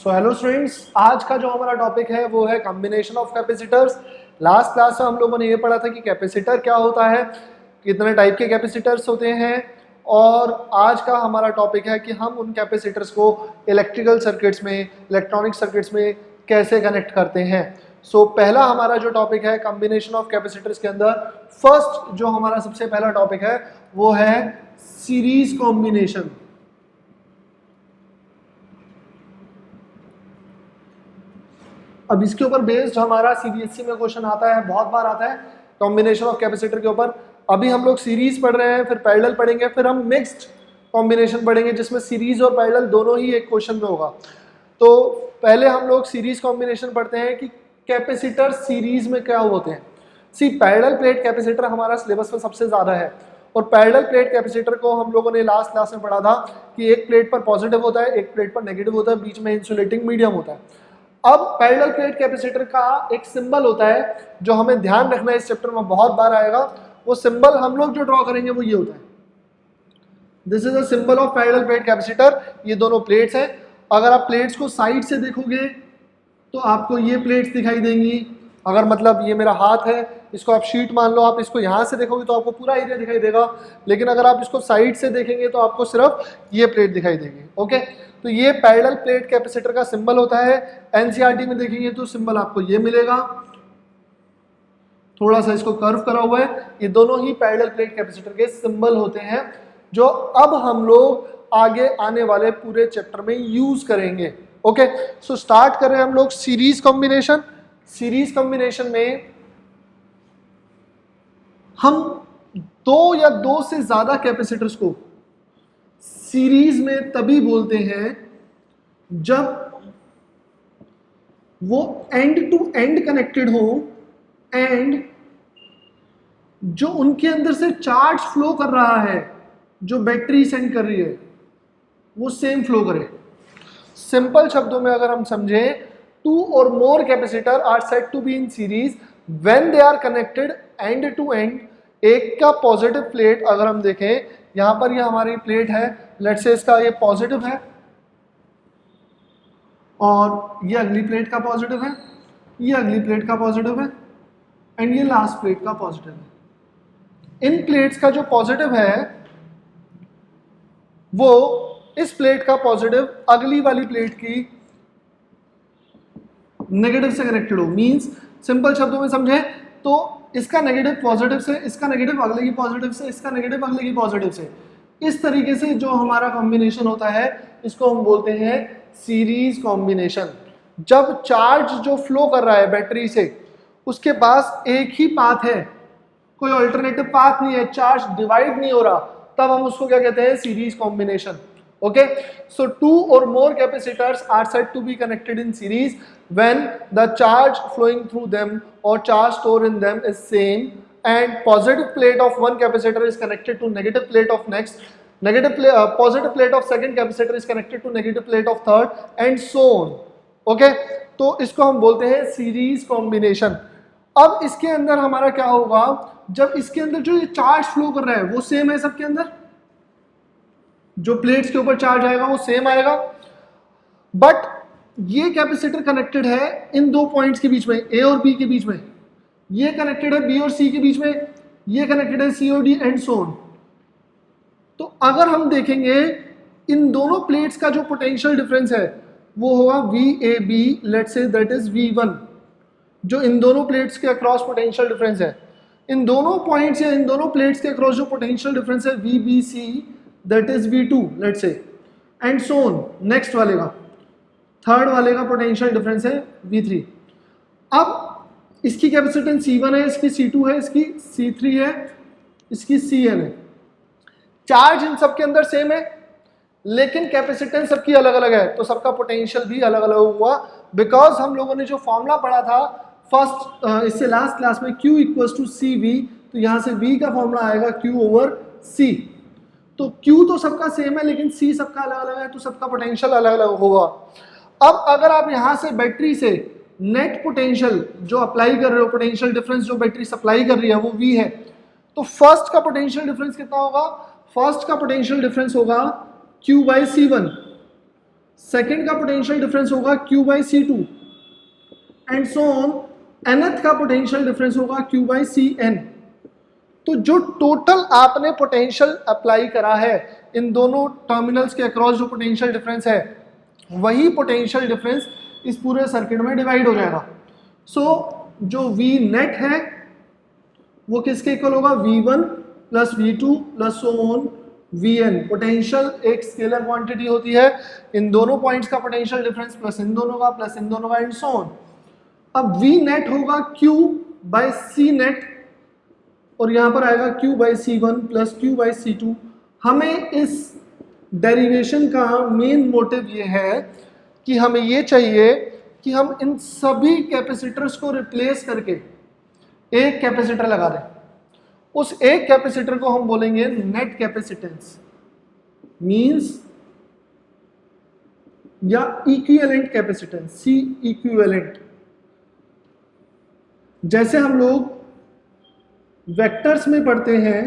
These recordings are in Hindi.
सो हेलो स्टूडेंट्स, आज का जो हमारा टॉपिक है वो है combination of capacitors. Last class में हम लोगों ने ये पढ़ा था कि कैपेसिटर क्या होता है, कितने टाइप के कैपेसिटर्स होते हैं, और आज का हमारा टॉपिक है कि हम उन कैपेसिटर्स को इलेक्ट्रिकल सर्किट्स में, इलेक्ट्रॉनिक सर्किट्स में कैसे कनेक्ट करते हैं। सो पहला हमारा जो टॉपिक है कॉम्बिनेशन ऑफ कैपेसिटर्स के अंदर, फर्स्ट जो हमारा सबसे पहला टॉपिक है वो है सीरीज कॉम्बिनेशन। अब इसके ऊपर बेस्ड हमारा सीबीएसई में क्वेश्चन आता है, बहुत बार आता है कॉम्बिनेशन ऑफ कैपेसिटर के ऊपर। अभी हम लोग सीरीज पढ़ रहे हैं, फिर पैरेलल पढ़ेंगे, फिर हम मिक्स्ड कॉम्बिनेशन पढ़ेंगे जिसमें सीरीज और पैरेलल दोनों ही एक क्वेश्चन में होगा। तो पहले हम लोग सीरीज कॉम्बिनेशन पढ़ते हैं कि कैपेसिटर सीरीज में क्या होते हैं। पैरेलल प्लेट कैपेसिटर हमारा सिलेबस में सबसे ज्यादा है, और पैरेलल प्लेट कैपेसिटर को हम लोगों ने लास्ट क्लास में पढ़ा था कि एक प्लेट पर पॉजिटिव होता है, एक प्लेट पर नेगेटिव होता है, बीच में इंसुलेटिंग मीडियम होता है। अब पैरेलल प्लेट कैपेसिटर का एक सिंबल होता है जो हमें ध्यान रखना है, इस चैप्टर में बहुत बार आएगा। वो सिंबल हम लोग जो ड्रॉ करेंगे वो ये होता है, this is a symbol of parallel plate capacitor. ये दोनों प्लेट्स हैं। अगर आप प्लेट्स को साइड से देखोगे तो आपको ये प्लेट्स दिखाई देंगी। अगर मतलब ये मेरा हाथ है, इसको आप शीट मान लो, आप इसको यहाँ से देखोगे तो आपको पूरा एरिया दिखाई देगा, लेकिन अगर आप इसको साइड से देखेंगे तो आपको सिर्फ ये प्लेट दिखाई देगी। ओके, तो ये पैरेलल प्लेट कैपेसिटर का सिंबल होता है। एनसीईआरटी में देखेंगे तो सिंबल आपको ये मिलेगा, थोड़ा सा इसको कर्व करा हुआ है। ये दोनों ही पैरेलल प्लेट कैपेसिटर के सिंबल होते हैं जो अब हम लोग आगे आने वाले पूरे चैप्टर में यूज करेंगे। ओके, सो स्टार्ट कर रहे हैं हम लोग सीरीज कॉम्बिनेशन। सीरीज कॉम्बिनेशन में हम दो या दो से ज्यादा कैपेसिटर्स को सीरीज में तभी बोलते हैं जब वो एंड टू एंड कनेक्टेड हो एंड जो उनके अंदर से चार्ज फ्लो कर रहा है, जो बैटरी सेंड कर रही है, वो सेम फ्लो करे। सिंपल शब्दों में अगर हम समझें, two or more capacitor are said to be in series when they are connected end to end. एक का पॉजिटिव प्लेट अगर हम देखें, यहां पर ये हमारी प्लेट है, लेट्स से इसका ये पॉजिटिव है और ये अगली प्लेट का पॉजिटिव है, ये अगली प्लेट का पॉजिटिव है एंड ये लास्ट प्लेट का पॉजिटिव है। इन प्लेट्स का जो पॉजिटिव है वो इस प्लेट का पॉजिटिव अगली वाली प्लेट की नेगेटिव से कनेक्टेड हो। मींस सिंपल शब्दों में समझें तो इसका नेगेटिव पॉजिटिव से, इसका नेगेटिव अगले की पॉजिटिव से, इसका नेगेटिव अगले की पॉजिटिव से। इस तरीके से जो हमारा कॉम्बिनेशन होता है इसको हम बोलते हैं सीरीज कॉम्बिनेशन। जब चार्ज जो फ्लो कर रहा है बैटरी से, उसके पास एक ही पाथ है, कोई अल्टरनेटिव पाथ नहीं है, चार्ज डिवाइड नहीं हो रहा, तब हम उसको क्या कहते हैं, series combination. Okay, so two or more capacitors are said to be connected in series when the charge flowing through them or charge stored in them is same and positive plate of one capacitor is connected to negative plate of next, positive plate of second capacitor is connected to negative plate of third and so on. Okay, तो इसको हम बोलते हैं सीरीज कॉम्बिनेशन। अब इसके अंदर हमारा क्या होगा, जब इसके अंदर जो ये चार्ज फ्लो कर रहा है वो सेम है, सबके अंदर जो प्लेट्स के ऊपर चार्ज आएगा वो सेम आएगा, बट ये कैपेसिटर कनेक्टेड है इन दो पॉइंट्स के बीच में, ए और बी के बीच में। ये कनेक्टेड है बी और सी के बीच में, ये कनेक्टेड है सी और डी एंड सो ऑन। तो अगर हम देखेंगे इन दोनों प्लेट्स का जो पोटेंशियल डिफरेंस है वो होगा VAB, let's say that is V1। जो इन दोनों प्लेट्स के अक्रॉस पोटेंशियल डिफरेंस है, इन दोनों पॉइंट्स या इन दोनों प्लेट्स के अक्रॉस जो पोटेंशियल डिफरेंस है VBC, that is V2, let's say, and so on. Next वाले का, थर्ड वाले का पोटेंशियल डिफरेंस है V3। अब इसकी कैपेसिटेंस C1 है, इसकी C2 है, इसकी C3 है, इसकी Cn है। चार्ज इन सबके अंदर सेम है, लेकिन कैपेसिटेंस सबकी अलग अलग है, तो सबका पोटेंशियल भी अलग अलग हुआ। बिकॉज हम लोगों ने जो फॉर्मूला पढ़ा था फर्स्ट इससे लास्ट क्लास में, Q इक्वल्स टू CV, तो यहां से V का फॉर्मूला आएगा Q ओवर C। तो Q तो सबका सेम है लेकिन C सबका अलग अलग है, तो सबका पोटेंशियल अलग अलग होगा। अब अगर आप यहां से बैटरी से नेट पोटेंशियल जो अप्लाई कर रहे हो, पोटेंशियल डिफरेंस जो बैटरी सप्लाई कर रही है वो V है, तो फर्स्ट का पोटेंशियल डिफरेंस कितना होगा, फर्स्ट का पोटेंशियल डिफरेंस होगा Q बाई C1। सेकेंड का पोटेंशियल डिफरेंस होगा Q by C2 and so on, nth का पोटेंशियल डिफरेंस होगा Q बाई Cn। तो जो टोटल आपने पोटेंशियल अप्लाई करा है इन दोनों टर्मिनल्स के अक्रॉस, जो पोटेंशियल डिफरेंस है वही पोटेंशियल डिफरेंस इस पूरे सर्किट में डिवाइड हो जाएगा। सो जो V नेट है वो किसके इक्वल होगा, V1 plus V2 plus so on Vn। Potential एक स्केलर क्वांटिटी होती है, इन दोनों पॉइंट्स का पोटेंशियल डिफरेंस प्लस इन दोनों का प्लस इन दोनों का एंड सो ऑन। अब V नेट होगा Q बाई C नेट और यहां पर आएगा Q by C1 plus Q by C2। हमें इस डेरिवेशन का मेन मोटिव ये है कि हमें ये चाहिए कि हम इन सभी कैपेसिटर्स को रिप्लेस करके एक कैपेसिटर लगा दें। उस एक कैपेसिटर को हम बोलेंगे नेट कैपेसिटेंस मींस या इक्विवेलेंट कैपेसिटेंस, सी इक्विवेलेंट। जैसे हम लोग वेक्टर्स में पढ़ते हैं,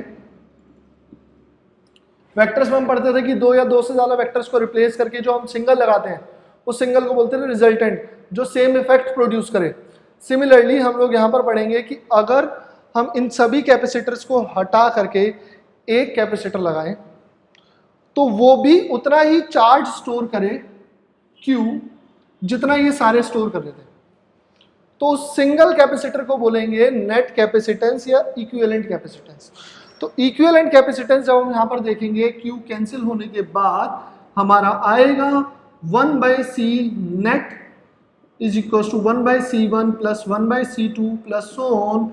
वेक्टर्स में हम पढ़ते थे कि दो या दो से ज्यादा वेक्टर्स को रिप्लेस करके जो हम सिंगल लगाते हैं उस सिंगल को बोलते हैं रिजल्टेंट, जो सेम इफेक्ट प्रोड्यूस करे। सिमिलरली हम लोग यहां पर पढ़ेंगे कि अगर हम इन सभी कैपेसिटर्स को हटा करके एक कैपेसिटर लगाएं तो वो भी उतना ही चार्ज स्टोर करे Q जितना ये सारे स्टोर कर रहे थे। तो उस सिंगल कैपेसिटर को बोलेंगे नेट कैपेसिटेंस या इक्विवेलेंट कैपेसिटेंस। तो इक्विवेलेंट कैपेसिटेंस जब हम यहां पर देखेंगे Q कैंसिल होने के बाद हमारा आएगा 1 by C net is equal to 1 by C1 plus 1 by C2 plus so on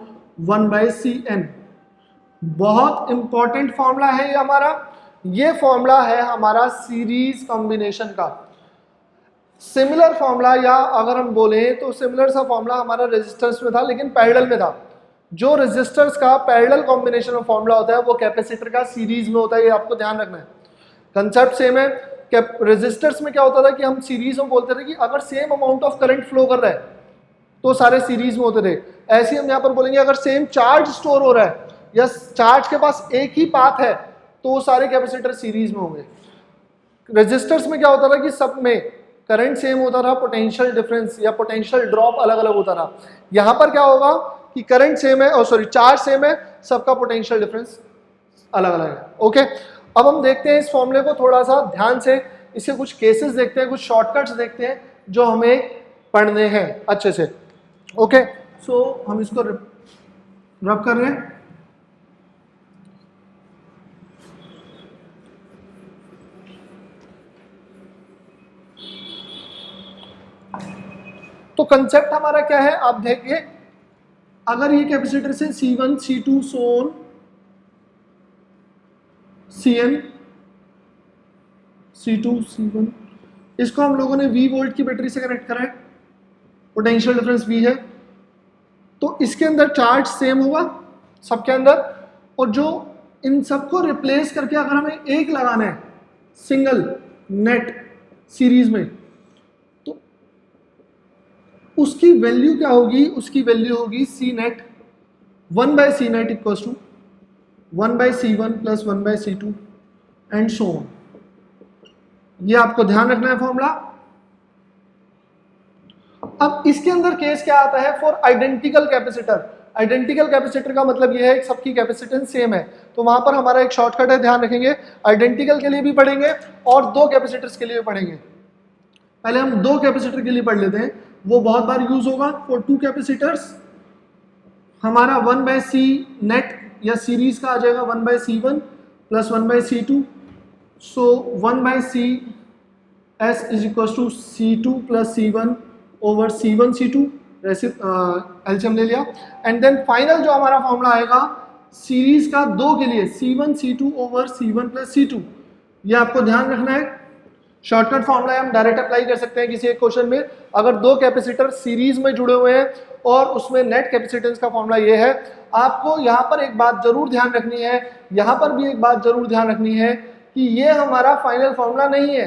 1 by Cn। बहुत इंपॉर्टेंट फॉर्मूला है ये हमारा। ये फॉर्मूला है हमारा सीरीज कॉम्बिनेशन का। सिमिलर फॉर्मूला, या अगर हम बोले तो सिमिलर सा फॉर्मूला हमारा रेजिस्टर्स में था लेकिन पैरेलल में था। जो रेजिस्टर्स का पैरेलल कॉम्बिनेशन ऑफ फॉर्मूला होता है वो कैपेसिटर का सीरीज में होता है, ये आपको ध्यान रखना है। कंसेप्ट सेम है। रेजिस्टर्स में क्या होता था कि हम सीरीज में बोलते थे कि अगर same amount of current flow कर रहा है तो सारे सीरीज में होते थे। ऐसे हम यहाँ पर बोलेंगे अगर सेम चार्ज स्टोर हो रहा है या चार्ज के पास एक ही पाथ है तो सारे कैपेसिटर सीरीज में होंगे। रेजिस्टर्स में क्या होता था कि सब में करंट सेम होता था, पोटेंशियल डिफरेंस या पोटेंशियल ड्रॉप अलग अलग होता था। यहाँ पर क्या होगा कि करंट सेम है और सॉरी चार्ज सेम है, सबका पोटेंशियल डिफरेंस अलग अलग है। ओके, अब हम देखते हैं इस फॉर्मूले को थोड़ा सा ध्यान से, इसके कुछ केसेस देखते हैं, कुछ शॉर्टकट्स देखते हैं जो हमें पढ़ने हैं अच्छे से। ओके, सो हम इसको रब कर रहे हैं। तो कंसेप्ट हमारा क्या है आप देखिए, अगर ये कैपेसिटर से C1 C2 so on Cn C2 C1, इसको हम लोगों ने V वोल्ट की बैटरी से कनेक्ट करा है, पोटेंशियल डिफरेंस V है, तो इसके अंदर चार्ज सेम होगा सबके अंदर, और जो इन सबको रिप्लेस करके अगर हमें एक लगाना है सिंगल नेट सीरीज में, तो उसकी वैल्यू क्या होगी, उसकी वैल्यू होगी C net 1 by C net equals to 1 by C1 plus 1 by C2 and so on. ये आपको ध्यान रखना है फॉर्मूला। अब इसके अंदर केस क्या आता है for identical capacitor. Identical capacitor का मतलब यह है कि सबकी कैपेसिटेंस सेम है, तो वहां पर हमारा एक शॉर्टकट है, ध्यान रखेंगे। आइडेंटिकल के लिए भी पढ़ेंगे और दो कैपेसिटर्स के लिए भी पढ़ेंगे। पहले हम दो कैपेसिटर के लिए पढ़ लेते हैं, वो बहुत बार यूज होगा। फॉर टू कैपेसिटर्स हमारा 1 बाई सी नेट या सीरीज का आ जाएगा 1 by C1 plus 1 by C2, so 1 by C S is equal to C2 plus C1 over C1 C2, LCM ले लिया। एंड देन फाइनल जो हमारा फॉर्मूला आएगा सीरीज का दो के लिए C1 C2 over C1 plus C2, ये आपको ध्यान रखना है। शॉर्टकट फॉर्मूला हम डायरेक्ट अप्लाई कर सकते हैं किसी एक क्वेश्चन में। अगर दो कैपेसिटर सीरीज में जुड़े हुए हैं और उसमें नेट कैपेसिटेंस का फॉर्मूला ये है। आपको यहाँ पर एक बात जरूर ध्यान रखनी है, यहाँ पर भी एक बात जरूर ध्यान रखनी है कि ये हमारा फाइनल फॉर्मूला नहीं है,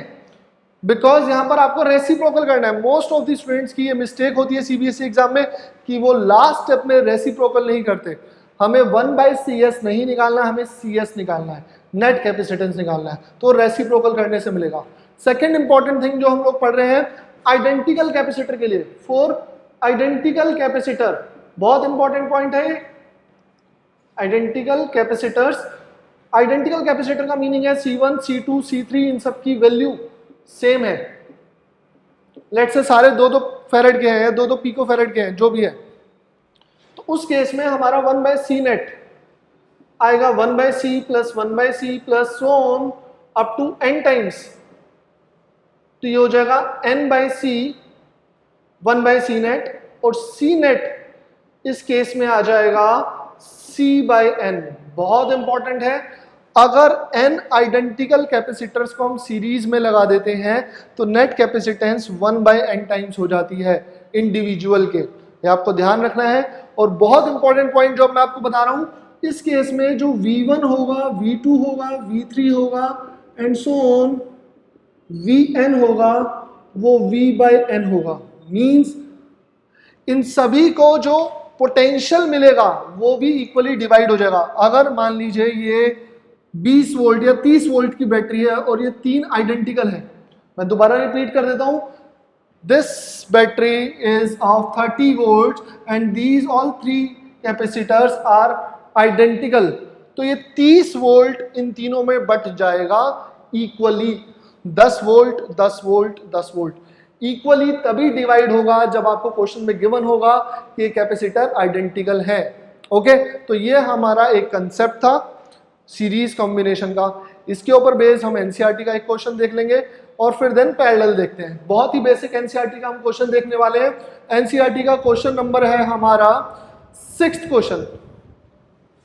बिकॉज यहाँ पर आपको रेसिप्रोकल करना है। मोस्ट ऑफ द स्टूडेंट्स की ये मिस्टेक होती है सीबीएसई एग्जाम में कि वो लास्ट स्टेप में रेसिप्रोकल नहीं करते। हमें 1 बाई CS नहीं निकालना, हमें CS निकालना है, नेट कैपेसिटेंस निकालना है, तो रेसिप्रोकल करने से मिलेगा। सेकेंड इंपॉर्टेंट थिंग जो हम लोग पढ़ रहे हैं आइडेंटिकल कैपेसिटर के लिए, फॉर आइडेंटिकल कैपेसिटर, बहुत इंपॉर्टेंट पॉइंट है आइडेंटिकल कैपेसिटर्स। आइडेंटिकल कैपेसिटर का मीनिंग है C1, C2, C3 इन सब की वैल्यू सेम है। लेट्स से सारे 2-2 फेरेड के हैं, 2-2 पिको फेरेड के हैं, जो भी है, तो उस केस में हमारा 1/C नेट आएगा 1/C plus 1/C plus so on up to n times, तो ये हो जाएगा n/C 1/C नेट, और C नेट इस केस में आ जाएगा C/n। बहुत इंपॉर्टेंट है, अगर n आइडेंटिकल कैपेसिटर्स को हम सीरीज में लगा देते हैं तो नेट कैपेसिटेंस 1/n टाइम्स हो जाती है इंडिविजुअल के, ये आपको ध्यान रखना है। और बहुत इंपॉर्टेंट पॉइंट जो मैं आपको बता रहा हूं, इस केस में जो V1 होगा, V2 होगा, V3 होगा एंड सो ऑन Vn होगा, वो V/n होगा। मींस इन सभी को जो पोटेंशियल मिलेगा वो भी इक्वली डिवाइड हो जाएगा। अगर मान लीजिए ये 20 वोल्ट या 30 वोल्ट की बैटरी है और ये 3 आइडेंटिकल है, मैं दोबारा रिपीट कर देता हूं, this battery is of 30 volt and these all 3 capacitors are identical, तो ये 30 वोल्ट इन तीनों में बट जाएगा equally, 10 volt 10 volt 10 volt equally तभी डिवाइड होगा जब आपको क्वेश्चन में गिवन होगा कि कैपेसिटर आइडेंटिकल है। ओके, तो ये हमारा एक कंसेप्ट था सीरीज कॉम्बिनेशन का। इसके ऊपर बेस्ड हम एनसीईआरटी का एक क्वेश्चन देख लेंगे और फिर देन पैरेलल देखते हैं। बहुत ही बेसिक एनसीईआरटी का हम क्वेश्चन देखने वाले हैं। एनसीईआरटी का क्वेश्चन नंबर है हमारा 6th question,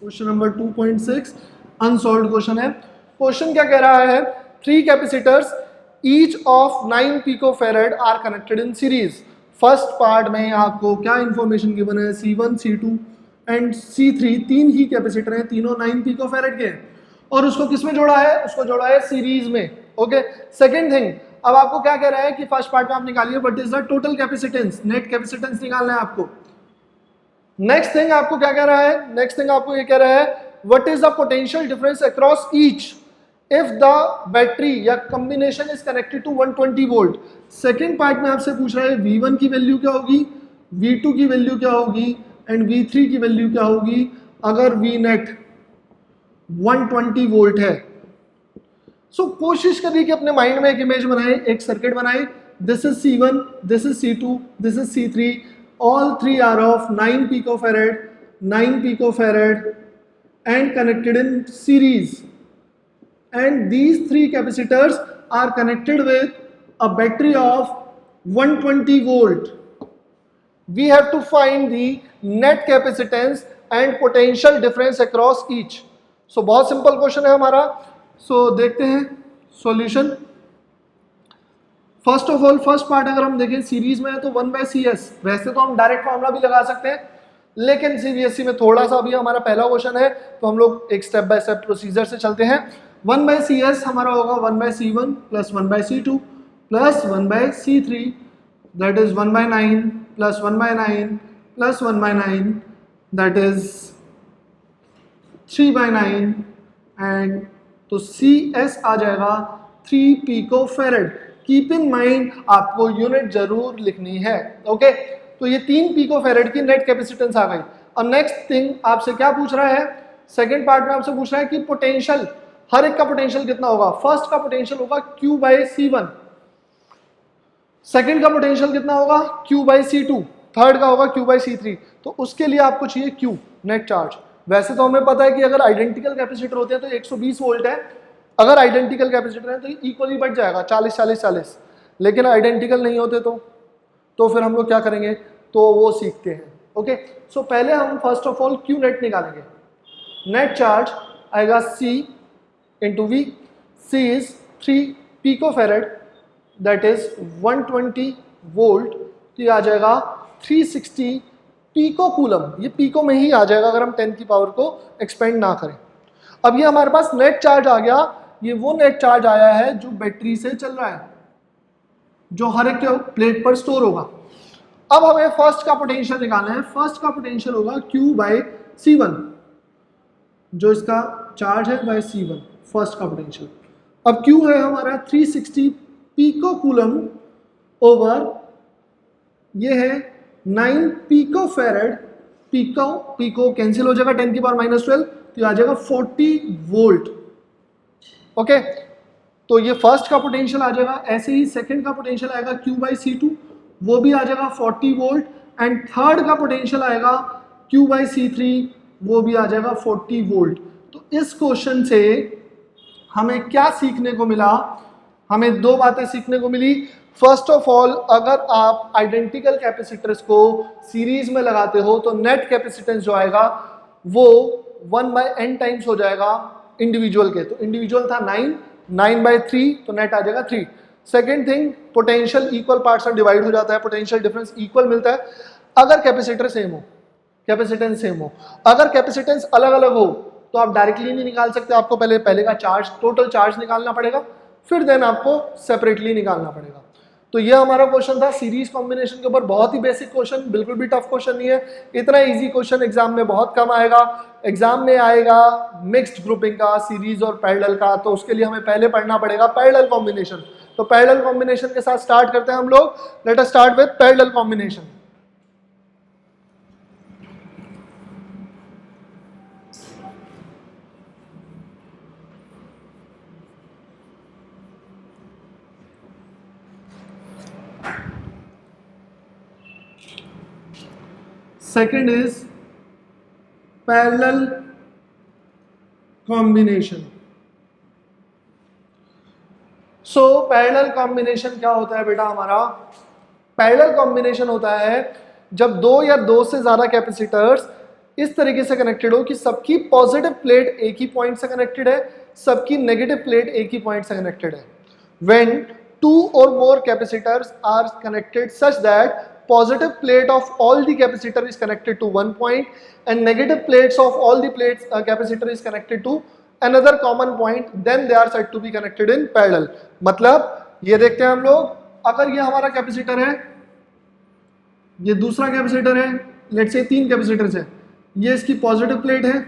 question number 2.6 unsolved question है। क्वेश्चन क्या कह रहा है, 3 capacitors each of 9 picofarad are connected in series. First part में आपको क्या इंफॉर्मेशन गिवन है, C1, C2 and C3 3 he capacitor हैं, तीनों 9 पिकोफैरेड के हैं, और उसको किस में जोड़ा है, उसको जोड़ा है सीरीज में। ओके, सेकंड थिंग, अब आपको क्या कह रहा है कि फर्स्ट पार्ट में आप निकालिए what is the total capacitance, net capacitance निकालना है आपको। नेक्स्ट थिंग आपको क्या कह रहा है, नेक्स्ट थिंग आपको ये कह रहा है what is the potential difference across each if the battery या combination is connected to 120 volt. Second part में आपसे पूछ रहा है V1 की वैल्यू क्या होगी, V2 की वैल्यू क्या होगी एंड V3 की वैल्यू क्या होगी अगर V नेट 120 वोल्ट है। सो कोशिश करिए कि अपने माइंड में एक इमेज बनाए, एक सर्किट बनाए, this is C1, this is C2, this is C3, all 3 are of 9 picofarad and connected in series, and these 3 capacitors are connected with a battery of 120 volt. We have to find the net capacitance and potential difference across each. So बहुत सिंपल क्वेश्चन है हमारा। So देखते हैं solution. First of all first part अगर हम देखें सीरीज में है तो 1/CS, वैसे तो हम डायरेक्ट फॉर्मूला भी लगा सकते हैं, लेकिन सीबीएसई में थोड़ा सा अभी हमारा पहला क्वेश्चन है तो हम लोग एक स्टेप बाय स्टेप प्रोसीजर से चलते हैं। 1/CS हमारा होगा 1/C1 plus 1/C2 plus 1/C3, that is 1/9 plus 1/9 plus 1/9, that is 3/9, and तो CS आ जाएगा 3 पिकोफैरेड। कीप इन माइंड आपको यूनिट जरूर लिखनी है। ओके, तो ये 3 पिकोफैरेड की नेट कैपेसिटेंस आ गई। अब नेक्स्ट थिंग आपसे क्या पूछ रहा है, सेकंड पार्ट में आपसे पूछ रहा है कि पोटेंशियल, हर एक का पोटेंशियल कितना होगा। फर्स्ट का पोटेंशियल होगा Q/C1, सेकंड का पोटेंशियल कितना होगा Q/C2, थर्ड का होगा Q/C3। तो उसके लिए आपको चाहिए Q, नेट चार्ज। वैसे तो हमें पता है कि अगर आइडेंटिकल कैपेसिटर होते हैं तो 120 वोल्ट है, अगर आइडेंटिकल कैपेसिटर है तो इक्वली बढ़ जाएगा 40 40 40, लेकिन आइडेंटिकल नहीं होते तो फिर हम लोग क्या करेंगे, तो वो सीखते हैं। ओके, सो पहले हम first of all Q net निकालेंगे। नेट चार्ज आएगा C into V, C is 3 picofarad that is 120 volt, तो ये आ जाएगा 360 पिको कूलम। ये पिको में ही आ जाएगा अगर हम 10 की पावर को एक्सपेंड ना करें। अब ये हमारे पास नेट चार्ज आ गया, ये वो नेट चार्ज आया है जो बैटरी से चल रहा है, जो हर एक प्लेट पर स्टोर होगा। अब हमें फर्स्ट का पोटेंशियल निकालना है। फर्स्ट का पोटेंशियल होगा Q/C1, जो इसका चार्ज है बाय C1, फर्स्ट का पोटेंशियल। अब Q है हमारा 360 पिको कूलम ओवर ये है 9 पिको फेरेड, पिको कैंसिल हो जाएगा 10 की पावर -12, तो आ जाएगा 40 वोल्ट। ओके, तो ये फर्स्ट का पोटेंशियल आ जाएगा। ऐसे ही सेकंड का पोटेंशियल आएगा Q/C2, वो भी आ जाएगा 40 वोल्ट। एंड थर्ड का पोटेंशियल आएगा Q/C3, वो भी आ जाएगा 40 वोल्ट। तो इस क्वेश्चन से हमें क्या सीखने को मिला? हमें दो बातें सीखने को मिली। फर्स्ट ऑफ ऑल, अगर आप आइडेंटिकल कैपेसिटर्स को सीरीज में लगाते हो तो नेट कैपेसिटेंस जो आएगा वो 1/n टाइम्स हो जाएगा इंडिविजुअल के। तो इंडिविजुअल था 9/3, तो नेट आ जाएगा 3। Second thing, potential equal parts में डिवाइड हो जाता है, पोटेंशियल डिफरेंस इक्वल मिलता है अगर कैपेसिटर सेम हो, कैपेसिटेंस सेम हो। अगर कैपेसिटेंस अलग अलग हो तो आप डायरेक्टली नहीं निकाल सकते, आपको पहले का चार्ज, टोटल चार्ज निकालना पड़ेगा, फिर देन आपको सेपरेटली निकालना पड़ेगा। तो ये हमारा क्वेश्चन था सीरीज कॉम्बिनेशन के ऊपर। बहुत ही बेसिक क्वेश्चन, बिल्कुल भी टफ क्वेश्चन नहीं है। इतना इजी क्वेश्चन एग्जाम में बहुत कम आएगा। एग्जाम में आएगा मिक्स्ड ग्रुपिंग का, सीरीज और पैरेलल का, तो उसके लिए हमें पहले पढ़ना पड़ेगा पैरेलल कॉम्बिनेशन। तो पैरेलल कॉम्बिनेशन के साथ स्टार्ट करते हैं हम लोग। Let us start with parallel combination. Second is parallel combination. So parallel combination क्या होता है बेटा हमारा? पैरेलल कॉम्बिनेशन होता है जब दो या दो से ज्यादा कैपेसिटर्स इस तरीके से कनेक्टेड हो कि सबकी पॉजिटिव प्लेट एक ही पॉइंट से कनेक्टेड है, सबकी नेगेटिव प्लेट एक ही पॉइंट से कनेक्टेड है। When two or more capacitors are connected such that positive plate of all the capacitor is connected to one point and negative plates of all the plates capacitor is connected to another common point, then they are said to be connected in parallel। मतलब ये देखते हैं हम लोग, अगर ये हमारा कैपेसिटर है, ये दूसरा कैपेसिटर है, लेट्स से 3 कैपेसिटर्स है, ये इसकी पॉजिटिव प्लेट है,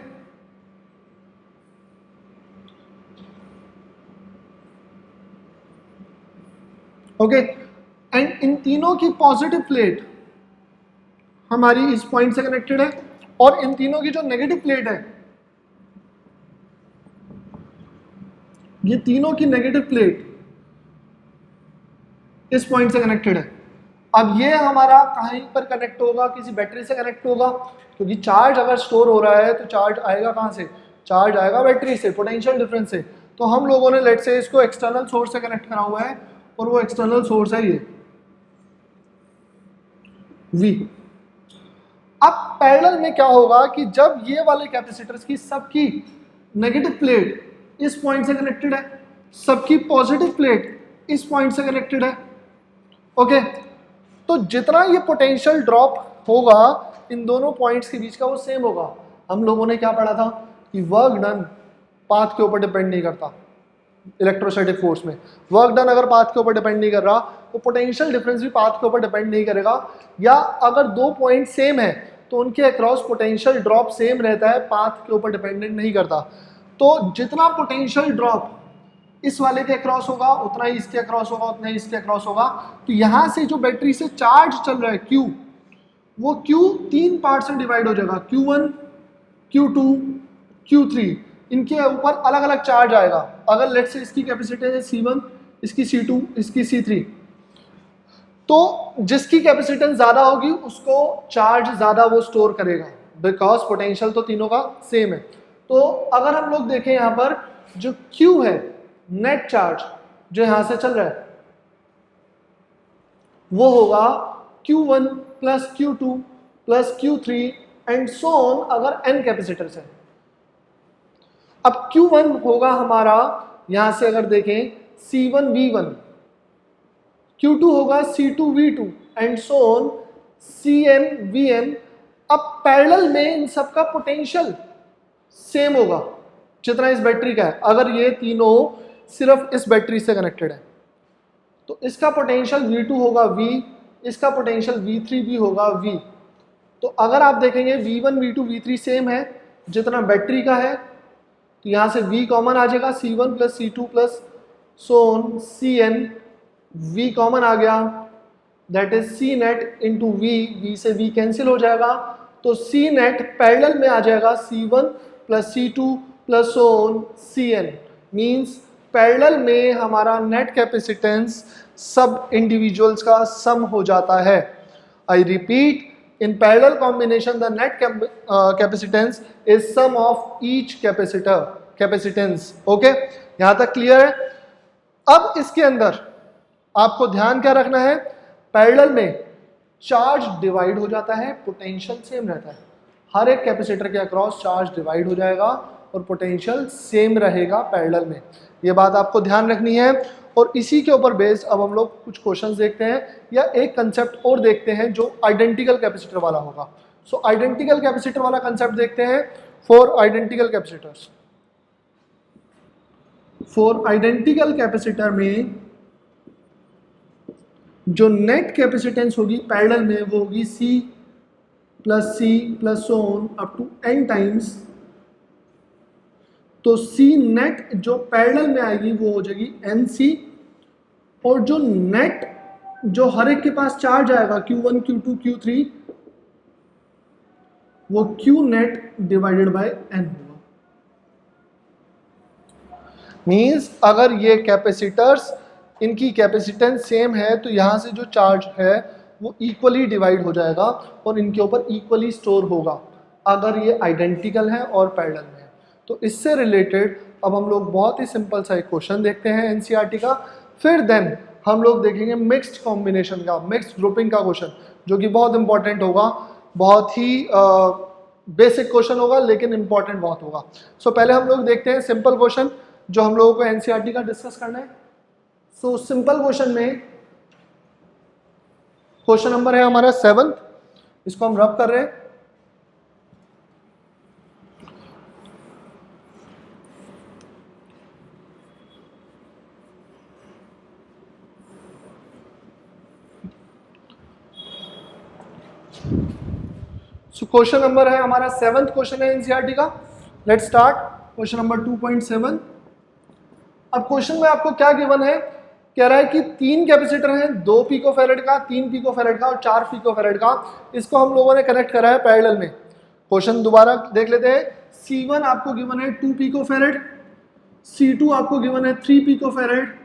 ओके, एंड इन तीनों की पॉजिटिव प्लेट हमारी इस पॉइंट से कनेक्टेड है, और इन तीनों की जो नेगेटिव प्लेट है, ये तीनों की नेगेटिव प्लेट इस पॉइंट से कनेक्टेड है। अब ये हमारा कहीं पर कनेक्ट होगा, किसी बैटरी से कनेक्ट होगा, क्योंकि चार्ज अगर स्टोर हो रहा है तो चार्ज आएगा कहां से? चार्ज आएगा बैटरी से, पोटेंशियल डिफरेंस से। तो हम लोगों ने लेट से इसको एक्सटर्नल सोर्स से कनेक्ट करा हुआ है, और वो एक्सटर्नल सोर्स है ये V। अब पैरेलल में क्या होगा कि जब ये वाले कैपेसिटर्स की सबकी नेगेटिव प्लेट इस पॉइंट से कनेक्टेड है, सबकी पॉजिटिव प्लेट इस पॉइंट से कनेक्टेड है, ओके, तो जितना ये पोटेंशियल ड्रॉप होगा इन दोनों पॉइंट्स के बीच का वो सेम होगा। हम लोगों ने क्या पढ़ा था कि वर्क डन पाथ के ऊपर डिपेंड नहीं करता। इलेक्ट्रोस्टैटिक फोर्स में वर्क डन अगर पाथ के ऊपर डिपेंड नहीं कर रहा तो पोटेंशियल डिफरेंस भी पाथ के ऊपर डिपेंड नहीं करेगा। या अगर दो पॉइंट सेम है तो उनके अक्रॉस पोटेंशियल ड्रॉप सेम रहता है, पाथ के ऊपर डिपेंडेंट नहीं करता। तो जितना पोटेंशियल ड्रॉप इस वाले के अक्रॉस होगा उतना ही इसके अक्रॉस होगा, उतना ही इसके अक्रॉस होगा। तो यहाँ से जो बैटरी से चार्ज चल रहा है Q, वो Q 3 पार्ट में डिवाइड हो जाएगा, Q1, Q2, Q3। इनके ऊपर अलग अलग चार्ज आएगा। अगर लेट से इसकी कैपेसिटी है C1, इसकी C2, इसकी C3, तो जिसकी कैपेसिटेंस ज्यादा होगी उसको चार्ज ज्यादा वो स्टोर करेगा, बिकॉज पोटेंशियल तो तीनों का सेम है। तो अगर हम लोग देखें यहाँ पर जो Q है, नेट चार्ज जो यहां से चल रहा है, वो होगा Q1 plus Q2 plus Q3 and so on, अगर n कैपेसिटर्स है। अब Q1 होगा हमारा यहां से अगर देखें C1V1, Q2 होगा C2V2 and so on CnVn। अब पैरेलल में इन सबका पोटेंशियल सेम होगा जितना इस बैटरी का है। अगर ये तीनों सिर्फ इस बैटरी से कनेक्टेड है तो इसका पोटेंशियल V2 होगा V, इसका पोटेंशियल V3 भी होगा V। तो अगर आप देखेंगे V1, V2, V3 सेम है जितना बैटरी का है, तो यहाँ से V कॉमन आ जाएगा, C1 plus C2 plus so on Cn V common आ गया, that is C net into V, V से V कैंसिल हो जाएगा, तो सी नेट पैरेलल में आ जाएगा C1 plus C2 plus so on Cn, means parallel में हमारा नेट कैपेसिटेंस सब इंडिविजुअल्स का सम हो जाता है। I repeat, in parallel combination the net capacitance is sum of each capacitor capacitance। Okay, यहां तक क्लियर है। अब इसके अंदर आपको ध्यान क्या रखना है, पैरेलल में चार्ज डिवाइड हो जाता है, पोटेंशियल सेम रहता है। हर एक कैपेसिटर के अक्रॉस चार्ज डिवाइड हो जाएगा और पोटेंशियल सेम रहेगा पैरेलल में, ये बात आपको ध्यान रखनी है। और इसी के ऊपर बेस्ड अब हम लोग कुछ क्वेश्चंस देखते हैं, या एक कंसेप्ट और देखते हैं जो आइडेंटिकल कैपेसिटर वाला होगा। सो आइडेंटिकल कैपेसिटर वाला कंसेप्ट देखते हैं। For identical capacitors, for identical capacitor में जो नेट कैपेसिटेंस होगी पैरेलल में वो होगी C plus so on up to n times. तो C नेट जो पैरेलल में आएगी वो हो जाएगी NC, और जो नेट जो हर एक के पास चार्ज आएगा Q1 Q2 Q3 वो Q net divided by N होगा। मींस अगर ये कैपेसिटर्स इनकी कैपेसिटेंस सेम है तो यहां से जो चार्ज है वो इक्वली डिवाइड हो जाएगा और इनके ऊपर इक्वली स्टोर होगा अगर ये आइडेंटिकल है और पैरेलल में है। तो इससे रिलेटेड अब हम लोग बहुत ही सिंपल सा एक क्वेश्चन देखते हैं एनसीईआरटी का, फिर देन हम लोग देखेंगे मिक्स्ड कॉम्बिनेशन का, मिक्स्ड ग्रुपिंग का क्वेश्चन, जो कि बहुत इंपॉर्टेंट होगा, बहुत ही बेसिक क्वेश्चन होगा लेकिन इंपॉर्टेंट बहुत होगा। सो पहले हम लोग देखते हैं सिंपल क्वेश्चन जो हम लोगों को एनसीईआरटी का डिस्कस करना है। सो सिंपल क्वेश्चन में क्वेश्चन नंबर है हमारा 7, इसको हम रब कर रहे हैं। सो क्वेश्चन नंबर है हमारा 7th क्वेश्चन है एनसीईआरटी का। Let's start question number 2.7। अब क्वेश्चन में आपको क्या गिवन है, कह रहा है कि 3 कैपेसिटर हैं, 2 पिकोफैरेड का, 3 पिकोफैरेड का और 4 पिकोफैरेड का। इसको हम लोगों ने कनेक्ट करा है पैरेलल में। क्वेश्चन दोबारा देख लेते हैं। C1 आपको गिवन है 2 पिकोफैरेड, C2 आपको गिवन है 3 पिकोफैरेड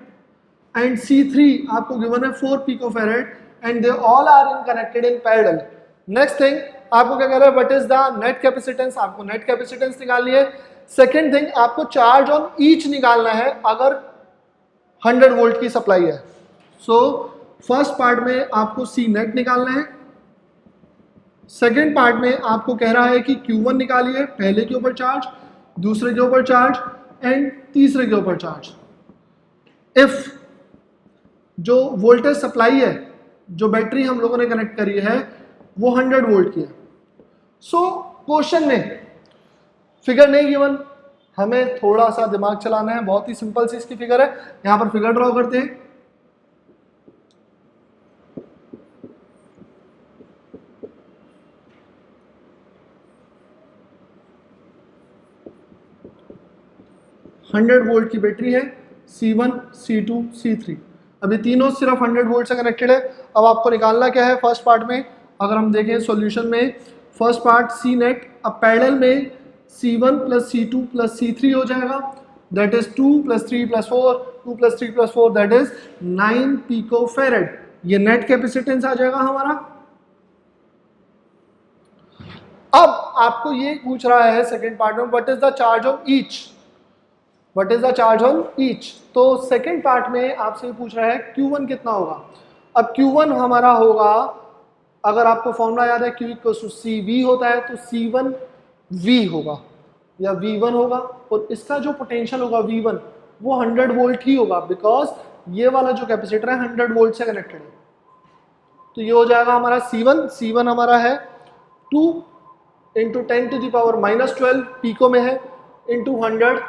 एंड C3 आपको गिवन है 4 picofarad and they all are in connected in parallel. Next thing आपको क्या कह रहा है, what is the net capacitance, आपको नेट कैपेसिटेंस निकालनी है। सेकेंड थिंग आपको चार्ज ऑन ईच निकालना है अगर 100 वोल्ट की सप्लाई है। सो फर्स्ट पार्ट में आपको C नेट निकालना है, सेकेंड पार्ट में आपको कह रहा है कि Q1 निकालिए, पहले के ऊपर चार्ज, दूसरे के ऊपर चार्ज एंड तीसरे के ऊपर चार्ज। इफ जो वोल्टेज सप्लाई है, जो बैटरी हम लोगों ने कनेक्ट करी है वो 100 वोल्ट की है। सो क्वेश्चन में फिगर नहीं गिवन, हमें थोड़ा सा दिमाग चलाना है। बहुत ही सिंपल सी इसकी फिगर है, यहां पर फिगर ड्रॉ करते हैं। $100 वोल्ट की बैटरी है, C1 C2 C3। अभी तीनों सिर्फ 100 वोल्ट से कनेक्टेड है। अब आपको निकालना क्या है फर्स्ट पार्ट में, अगर हम देखें सॉल्यूशन में फर्स्ट पार्ट C नेट, अब पैरेलल में C1 plus C2 plus C3 हो जाएगा, that is 2 plus 3 plus 4, 2 plus 3 plus 4 that is 9 picofarad. ये नेट कैपेसिटेंस आ जाएगा हमारा। अब आपको ये पूछ रहा है सेकेंड पार्ट में, what is the charge on each, what is the charge on each. तो सेकेंड पार्ट में आपसे पूछ रहा है Q1 कितना होगा। अब Q1 हमारा होगा, अगर आपको फॉर्मूला याद है Q इक्वल टू CV होता है, तो C1 V होगा या V1 होगा, और इसका जो पोटेंशियल होगा V1 वो 100 वोल्ट ही होगा, बिकॉज ये वाला जो कैपेसिटर है 100 वोल्ट से कनेक्टेड है। तो ये हो जाएगा हमारा C1 हमारा है 2 into 10 to the power -12 pico में है इंटू 100,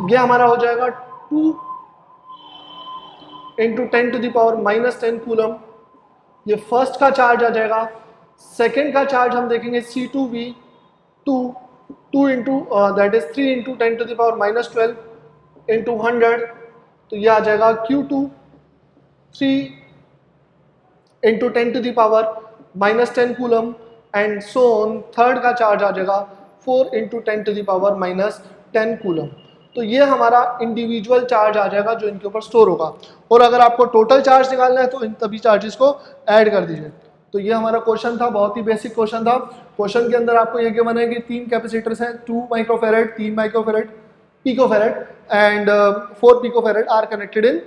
ये हमारा हो जाएगा 2 into 10 to the power -10 coulomb. ये फर्स्ट का चार्ज आ जाएगा। सेकेंड का चार्ज हम देखेंगे C2V 2 into that is 3 into 10 to the power -12 into 100 तो ये आ जाएगा Q2 3 into 10 to the power -10 coulomb and so on. Third का चार्ज आ जाएगा 4 into 10 to the power -10 coulomb. तो ये हमारा इंडिविजुअल चार्ज आ जाएगा जो इनके ऊपर स्टोर होगा। और अगर आपको टोटल चार्ज निकालना है तो इन तभी चार्जेस को ऐड कर दीजिए। तो ये हमारा क्वेश्चन था, बहुत ही बेसिक क्वेश्चन था। क्वेश्चन के अंदर आपको ये गिवन है कि 3 कैपेसिटर्स हैं, 2 microfarad, 3 microfarad, picofarad and 4 picofarad are connected in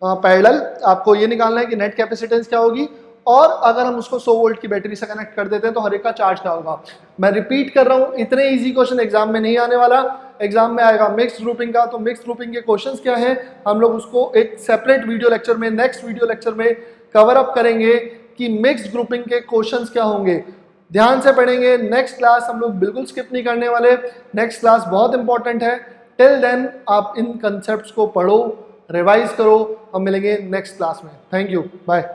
parallel. आपको ये निकालना है कि नेट कैपेसिटेंस क्या होगी, और अगर हम उसको 100 वोल्ट की बैटरी से कनेक्ट कर देते हैं तो हर एक का चार्ज क्या होगा। मैं रिपीट कर रहा हूँ, इतने इजी क्वेश्चन एग्जाम में नहीं आने वाला। एग्जाम में आएगा मिक्स्ड ग्रुपिंग का। तो मिक्स्ड ग्रुपिंग के क्वेश्चंस क्या है, हम लोग उसको एक सेपरेट वीडियो लेक्चर में, नेक्स्ट वीडियो लेक्चर में कवर अप करेंगे कि मिक्स्ड ग्रुपिंग के क्वेश्चंस क्या होंगे। ध्यान से पढ़ेंगे, नेक्स्ट क्लास हम लोग बिल्कुल स्किप नहीं करने वाले। नेक्स्ट क्लास बहुत इंपॉर्टेंट है। टिल देन आप इन कंसेप्ट्स को पढ़ो, रिवाइज करो। हम मिलेंगे नेक्स्ट क्लास में। Thank you, bye.